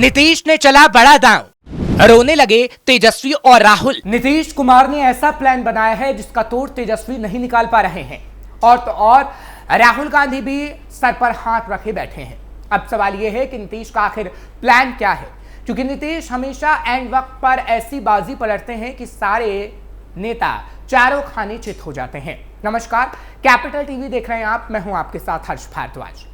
नीतीश ने चला बड़ा दांव, रोने लगे तेजस्वी और राहुल। नीतीश कुमार ने ऐसा प्लान बनाया है जिसका तोड़ तेजस्वी नहीं निकाल पा रहे हैं और तो और राहुल गांधी भी सर पर हाथ रखे बैठे हैं। अब सवाल यह है कि नीतीश का आखिर प्लान क्या है, क्योंकि नीतीश हमेशा एंड वक्त पर ऐसी बाजी पलटते हैं कि सारे नेता चारों खाने चित हो जाते हैं। नमस्कार, कैपिटल टीवी देख रहे हैं आप, मैं हूं आपके साथ हर्ष भारद्वाज।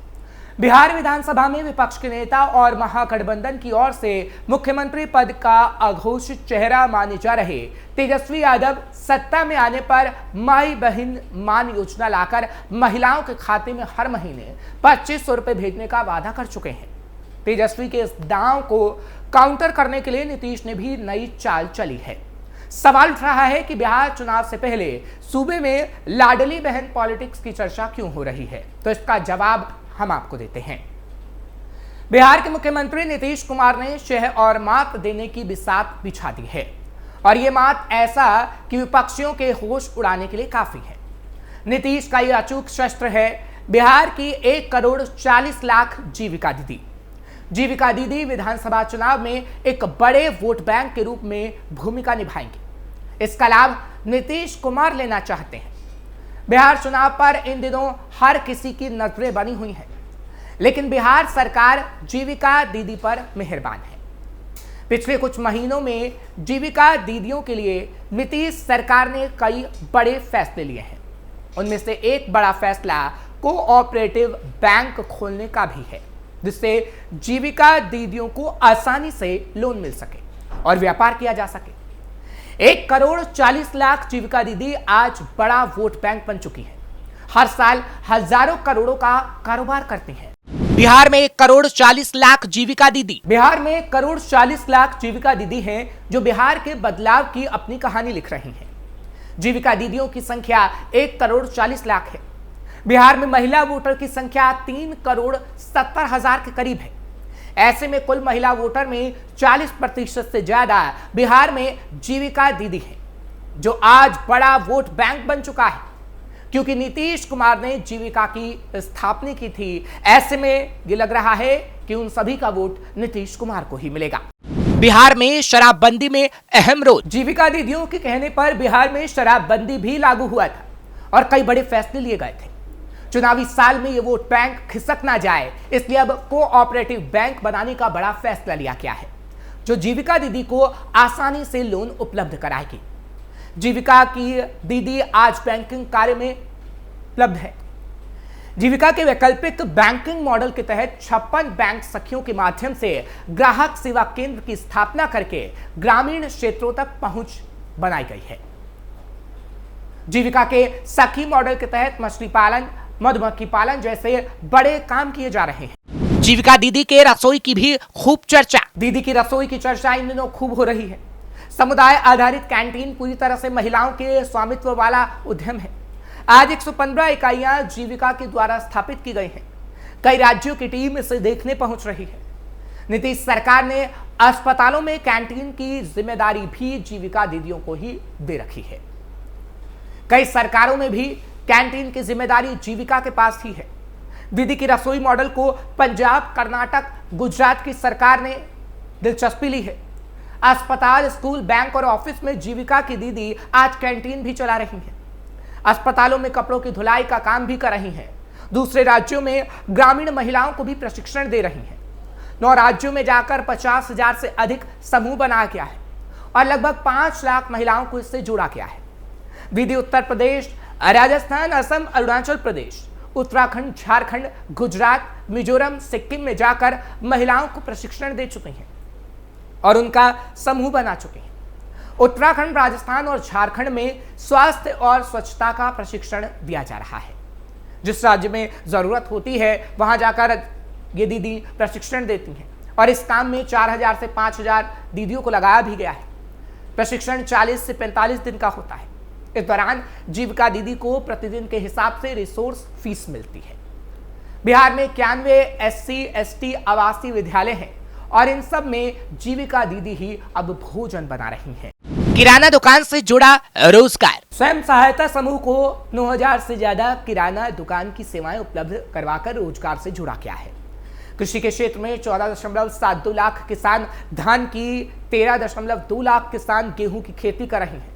बिहार विधानसभा में विपक्ष के नेता और महागठबंधन की ओर से मुख्यमंत्री पद का अघोषित चेहरा माने जा रहे तेजस्वी यादव सत्ता में आने पर माई बहन मान योजना लाकर महिलाओं के खाते में हर महीने 2500 रुपए भेजने का वादा कर चुके हैं। तेजस्वी के इस दांव को काउंटर करने के लिए नीतीश ने भी नई चाल चली है। सवाल उठ रहा है कि बिहार चुनाव से पहले सूबे में लाडली बहन पॉलिटिक्स की चर्चा क्यों हो रही है, तो इसका जवाब हम आपको देते हैं। बिहार के मुख्यमंत्री नीतीश कुमार ने शह और मात देने की बिसात बिछा दी है और यह मात ऐसा कि विपक्षियों के होश उड़ाने के लिए काफी है। नीतीश का यह अचूक शस्त्र है बिहार की 1,40,00,000 जीविका दीदी। जीविका दीदी विधानसभा चुनाव में एक बड़े वोट बैंक के रूप में भूमिका निभाएंगे। इसका लाभ नीतीश कुमार लेना चाहते हैं। बिहार चुनाव पर इन दिनों हर किसी की नजरें बनी हुई हैं, लेकिन बिहार सरकार जीविका दीदी पर मेहरबान है। पिछले कुछ महीनों में जीविका दीदियों के लिए नीतीश सरकार ने कई बड़े फैसले लिए हैं। उनमें से एक बड़ा फैसला कोऑपरेटिव बैंक खोलने का भी है, जिससे जीविका दीदियों को आसानी से लोन मिल सके और व्यापार किया जा सके। 1,40,00,000 जीविका दीदी आज बड़ा वोट बैंक बन चुकी है। हर साल हजारों करोड़ों का कारोबार करती हैं। बिहार में 1,40,00,000 जीविका दीदी। बिहार में 1,40,00,000 जीविका दीदी हैं जो बिहार के बदलाव की अपनी कहानी लिख रही हैं। जीविका दीदियों की संख्या 1,40,00,000 है। बिहार में महिला वोटर की संख्या 3,70,00,000 के करीब है। ऐसे में कुल महिला वोटर में 40% से ज्यादा बिहार में जीविका दीदी है, जो आज बड़ा वोट बैंक बन चुका है, क्योंकि नीतीश कुमार ने जीविका की स्थापना की थी। ऐसे में ये लग रहा है कि उन सभी का वोट नीतीश कुमार को ही मिलेगा। बिहार में शराबबंदी में अहम रोल। जीविका दीदियों के कहने पर बिहार में शराबबंदी भी लागू हुआ था और कई बड़े फैसले लिए गए थे। चुनावी साल में ये वोट बैंक खिसक ना जाए, इसलिए अब कोऑपरेटिव बैंक बनाने का बड़ा फैसला लिया गया है, जो जीविका दीदी को आसानी से लोन उपलब्ध कराएगी। जीविका की दीदी आज बैंकिंग कार्य में उपलब्ध है। जीविका के वैकल्पिक बैंकिंग मॉडल के तहत 56 बैंक सखियों के माध्यम से ग्राहक सेवा केंद्र की स्थापना करके ग्रामीण क्षेत्रों तक पहुंच बनाई गई है। जीविका के सखी मॉडल के तहत मछली पालन, मधुमक्खी पालन जैसे बड़े काम किए जा रहे हैं। जीविका दीदी के रसोई की भी खूब चर्चा। दीदी की रसोई की चर्चा इन दिनों खूब हो रही है। समुदाय आधारित कैंटीन पूरी तरह से महिलाओं के स्वामित्व वाला उद्यम है। आज 115 इकाइयां जीविका के द्वारा स्थापित की गई हैं। कई राज्यों की टीम इसे देखने पहुंच रही है। नीतीश सरकार ने अस्पतालों में कैंटीन की जिम्मेदारी भी जीविका दीदियों को ही दे रखी है। कई सरकारों में भी कैंटीन की जिम्मेदारी जीविका के पास ही है। दीदी की रसोई मॉडल को पंजाब, कर्नाटक, गुजरात की सरकार ने दिलचस्पी ली है। अस्पताल, स्कूल, बैंक और ऑफिस में जीविका की दीदी आज कैंटीन भी चला रही हैं। अस्पतालों में कपड़ों की धुलाई का काम भी कर रही हैं। दूसरे राज्यों में ग्रामीण महिलाओं को भी प्रशिक्षण दे रही हैं। 9 राज्यों में जाकर 50,000 से अधिक समूह बनाया गया है और लगभग 5 लाख महिलाओं को इससे जोड़ा गया है। दीदी उत्तर प्रदेश, राजस्थान, असम, अरुणाचल प्रदेश, उत्तराखंड, झारखंड, गुजरात, मिजोरम, सिक्किम में जाकर महिलाओं को प्रशिक्षण दे चुकी हैं और उनका समूह बना चुके हैं। उत्तराखंड, राजस्थान और झारखंड में स्वास्थ्य और स्वच्छता का प्रशिक्षण दिया जा रहा है। जिस राज्य में जरूरत होती है वहां जाकर ये दीदी प्रशिक्षण देती हैं और इस काम में 4,000 से 5,000 दीदियों को लगाया भी गया है। प्रशिक्षण 40 से 45 दिन का होता है। इस दौरान जीविका दीदी को प्रतिदिन के हिसाब से रिसोर्स फीस मिलती है। बिहार में 91 SC/ST आवासीय विद्यालय हैं और इन सब में जीविका दीदी ही अब भोजन बना रही हैं। किराना दुकान से जुड़ा रोजगार। स्वयं सहायता समूह को 9,000 से ज्यादा किराना दुकान की सेवाएं उपलब्ध करवाकर रोजगार से जुड़ा गया है। कृषि के क्षेत्र में 14.72 लाख किसान धान की, 13.2 लाख किसान गेहूं की खेती कर रहे हैं,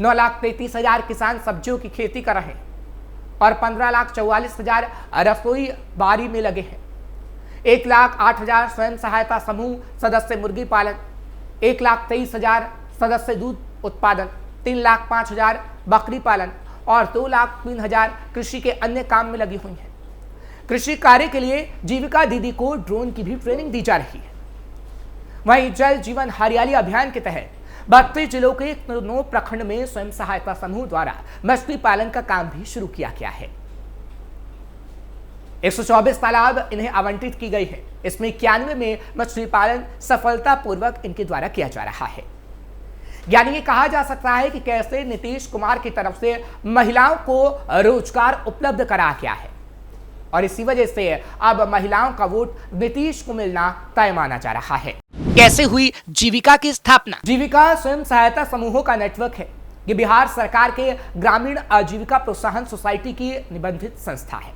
9,33,000 किसान सब्जियों की खेती कर रहे हैं और 15,44,000 रसोई बारी में लगे हैं। 1,08,000 स्वयं सहायता समूह सदस्य मुर्गी पालन, 1,23,000 सदस्य दूध उत्पादन, 3,05,000 बकरी पालन और 2,03,000 कृषि के अन्य काम में लगी हुई हैं। कृषि कार्य के लिए जीविका दीदी को ड्रोन की भी ट्रेनिंग दी जा रही है। वहीं जल जीवन हरियाली अभियान के तहत 32 जिलों के 9 प्रखंड में स्वयं सहायता समूह द्वारा मछली पालन का काम भी शुरू किया गया है। 124 तालाब इन्हें आवंटित की गई है। इसमें 91 में मछली पालन सफलतापूर्वक इनके द्वारा किया जा रहा है। यानी ये कहा जा सकता है कि कैसे नीतीश कुमार की तरफ से महिलाओं को रोजगार उपलब्ध कराया गया है और इसी वजह से अब महिलाओं का वोट नीतीश को मिलना तय माना जा रहा है। कैसे हुई जीविका की स्थापना? जीविका स्वयं सहायता समूहों का नेटवर्क है। ये बिहार सरकार के ग्रामीण आजीविका प्रोत्साहन सोसाइटी की निबंधित संस्था है।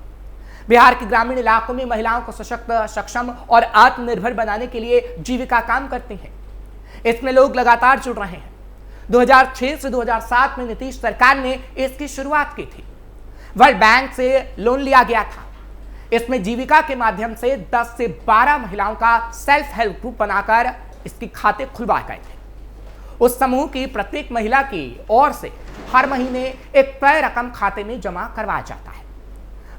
बिहार के ग्रामीण इलाकों में महिलाओं को सशक्त, सक्षम और आत्मनिर्भर बनाने के लिए जीविका काम करती है। इसमें लोग लगातार जुड़ रहे हैं। 2006 से 2007 में नीतीश सरकार ने इसकी शुरुआत की थी। वर्ल्ड बैंक से लोन लिया गया था। इसमें जीविका के माध्यम से 10 से 12 महिलाओं का सेल्फ हेल्प ग्रुप बनाकर इसके खाते खुलवाए गए थे। उस समूह की प्रत्येक महिला की ओर से हर महीने एक तय रकम खाते में जमा करवाया जाता है।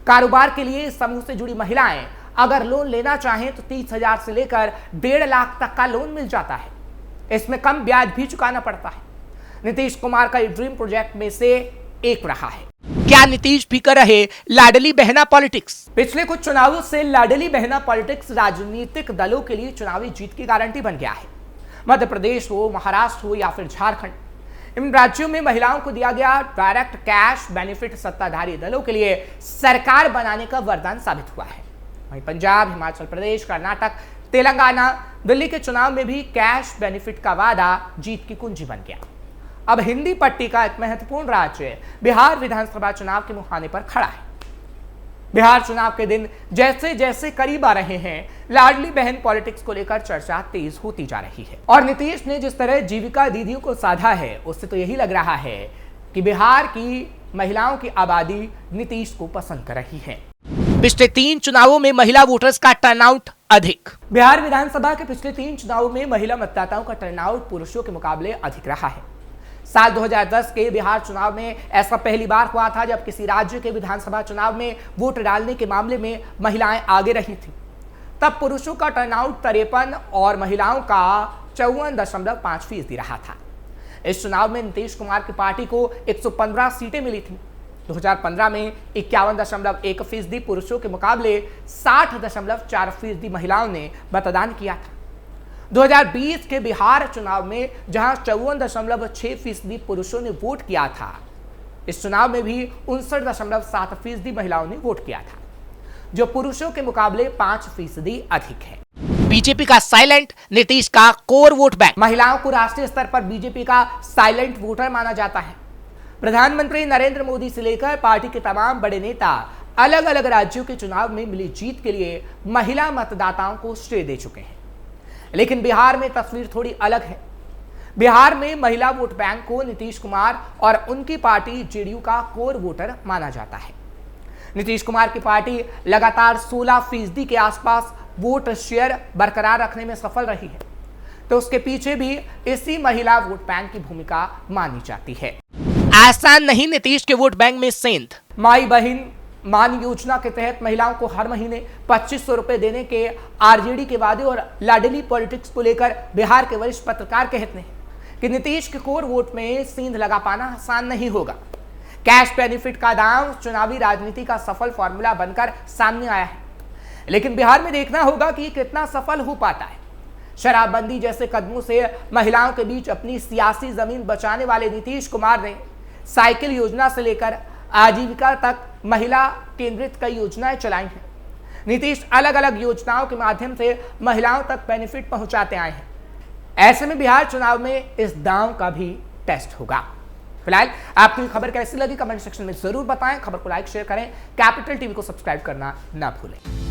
कारोबार के लिए इस समूह से जुड़ी महिलाएं अगर लोन लेना चाहें तो 30,000 से लेकर 1.5 लाख तक का लोन मिल जाता है। इसमें कम ब्याज भी चुकाना पड़ता है। नीतीश कुमार का ये ड्रीम प्रोजेक्ट में से एक रहा है। क्या नीतीश भी कर रहे लाडली बहना पॉलिटिक्स? पिछले कुछ चुनावों से लाडली बहना पॉलिटिक्स राजनीतिक दलों के लिए चुनावी जीत की गारंटी बन गया है। मध्य प्रदेश हो, महाराष्ट्र हो या फिर झारखंड, इन राज्यों में महिलाओं को दिया गया डायरेक्ट कैश बेनिफिट सत्ताधारी दलों के लिए सरकार बनाने का वरदान साबित हुआ है। वहीं पंजाब, हिमाचल प्रदेश, कर्नाटक, तेलंगाना, दिल्ली के चुनाव में भी कैश बेनिफिट का वादा जीत की कुंजी बन गया। अब हिंदी पट्टी का एक महत्वपूर्ण राज्य बिहार विधानसभा चुनाव के मुहाने पर खड़ा है। बिहार चुनाव के दिन जैसे जैसे करीब आ रहे हैं, लाडली बहन पॉलिटिक्स को लेकर चर्चा तेज होती जा रही है। और नीतीश ने जिस तरह जीविका दीदियों को साधा है, उससे तो यही लग रहा है कि बिहार की महिलाओं की आबादी नीतीश को पसंद कर रही है। पिछले 3 चुनावों में महिला वोटर्स का टर्नआउट अधिक। बिहार विधानसभा के पिछले 3 चुनावों में महिला मतदाताओं का टर्नआउट पुरुषों के मुकाबले अधिक रहा है। साल 2010 के बिहार चुनाव में ऐसा पहली बार हुआ था जब किसी राज्य के विधानसभा चुनाव में वोट डालने के मामले में महिलाएं आगे रही थी। तब पुरुषों का टर्नआउट 53 और महिलाओं का 54.5% रहा था। इस चुनाव में नीतीश कुमार की पार्टी को 115 सीटें मिली थी। 2015 में 51.1% पुरुषों के मुकाबले 60.4% महिलाओं ने मतदान किया था। 2020 के बिहार चुनाव में जहां 54.6% पुरुषों ने वोट किया था, इस चुनाव में भी 59.7% महिलाओं ने वोट किया था, जो पुरुषों के मुकाबले 5% अधिक है। बीजेपी का साइलेंट, नीतीश का कोर वोट बैंक। महिलाओं को राष्ट्रीय स्तर पर बीजेपी का साइलेंट वोटर माना जाता है। प्रधानमंत्री नरेंद्र मोदी से लेकर पार्टी के तमाम बड़े नेता अलग अलग राज्यों के चुनाव में मिली जीत के लिए महिला मतदाताओं को श्रेय दे चुके हैं। लेकिन बिहार में तस्वीर थोड़ी अलग है। बिहार में महिला वोट बैंक को नीतीश कुमार और उनकी पार्टी जेडीयू का कोर वोटर माना जाता है। नीतीश कुमार की पार्टी लगातार 16% के आसपास वोट शेयर बरकरार रखने में सफल रही है, तो उसके पीछे भी इसी महिला वोट बैंक की भूमिका मानी जाती है। आसान नहीं नीतीश के वोट बैंक में सेंध। माई बहन मान योजना के तहत महिलाओं को हर महीने 2500 रुपए देने के आरजेडी के वादे और लाडली पॉलिटिक्स को लेकर बिहार के वरिष्ठ पत्रकार कहते हैं कि नीतीश के कोर वोट में सेंध लगा पाना आसान नहीं होगा। कैश बेनिफिट का दाम चुनावी राजनीति का सफल फॉर्मूला बनकर सामने आया है, लेकिन बिहार में देखना होगा कि ये कितना सफल हो पाता है। शराबबंदी जैसे कदमों से महिलाओं के बीच अपनी सियासी जमीन बचाने वाले नीतीश कुमार ने साइकिल योजना से लेकर आजीविका तक महिला केंद्रित कई योजनाएं चलाई हैं। नीतीश अलग अलग योजनाओं के माध्यम से महिलाओं तक बेनिफिट पहुंचाते आए हैं। ऐसे में बिहार चुनाव में इस दांव का भी टेस्ट होगा। फिलहाल आपको ये खबर कैसी लगी कमेंट सेक्शन में जरूर बताएं। खबर को लाइक शेयर करें। कैपिटल टीवी को सब्सक्राइब करना ना भूलें।